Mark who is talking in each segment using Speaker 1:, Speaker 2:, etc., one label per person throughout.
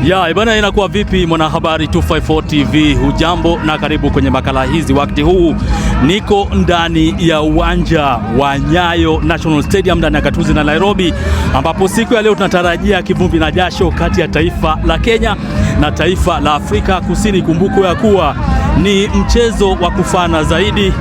Speaker 1: Ya bwana, inakuwa vipi mwanahabari 254 TV? Hujambo na karibu kwenye makala hizi. Wakati huu niko ndani ya uwanja wa Nyayo National Stadium ndani ya Gatuzi na Nairobi, ambapo siku ya leo tunatarajia kivumbi na jasho kati ya taifa la Kenya na taifa la Afrika Kusini. Kumbuko ya kuwa ni mchezo wa kufana zaidi,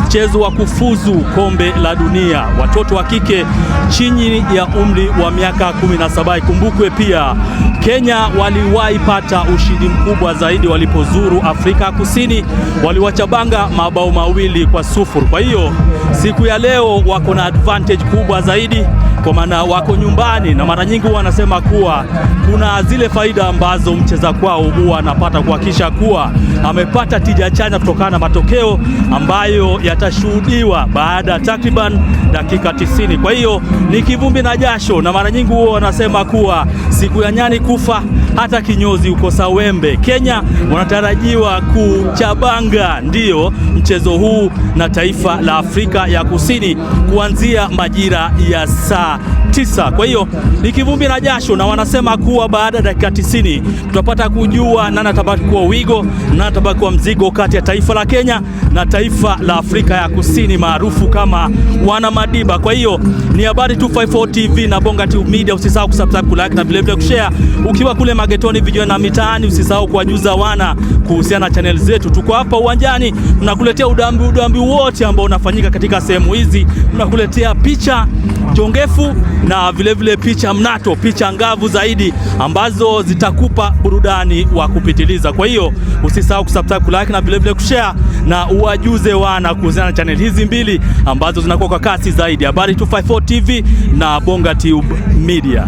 Speaker 1: mchezo wa kufuzu kombe la dunia watoto wa kike chini ya umri wa miaka 17. Kumbukwe pia Kenya waliwahi pata ushindi mkubwa zaidi walipozuru Afrika Kusini, waliwachabanga mabao 2-0. Kwa hiyo siku ya leo wako na advantage kubwa zaidi, kwa maana wako nyumbani, na mara nyingi wanasema kuwa kuna zile faida ambazo mcheza kwao huwa anapata kuhakikisha kuwa amepata tija chanya kutokana na matokeo ambayo yatashuhudiwa baada ya takriban dakika 90. Kwa hiyo ni kivumbi na jasho, na mara nyingi huwa wanasema kuwa siku ya nyani kufa hata kinyozi ukosa wembe. Kenya wanatarajiwa kuchabanga ndio mchezo huu na taifa la Afrika ya Kusini kuanzia majira ya saa 9. Kwa hiyo ni kivumbi na jasho, na wanasema kuwa baada ya dakika 90 tutapata kujua nani atabaki kuwa wigo, nani atabaki kuwa mzigo kati ya taifa la Kenya na taifa la Afrika ya Kusini maarufu kama wana Madiba. Kwa hiyo ni habari 254 TV na Bonga TV Media. Usisahau kusubscribe, kulike na vile kushare. Ukiwa kule magetoni, vijana na mitaani, usisahau kuwajuza wana kuhusiana na channel zetu. Tuko hapa uwanjani, tunakuletea udambi wote ambao unafanyika katika sehemu hizi. Tunakuletea picha jongefu na vile picha mnato, picha ngavu zaidi ambazo zitakupa burudani wa kupitiliza. Kwa hiyo usisahau kusubscribe, kulike na vile kushare, na uwajuze wana kuhusiana na channel hizi mbili ambazo zinakuwa kwa kasi zaidi. Habari 254 TV na Bonga TV Media.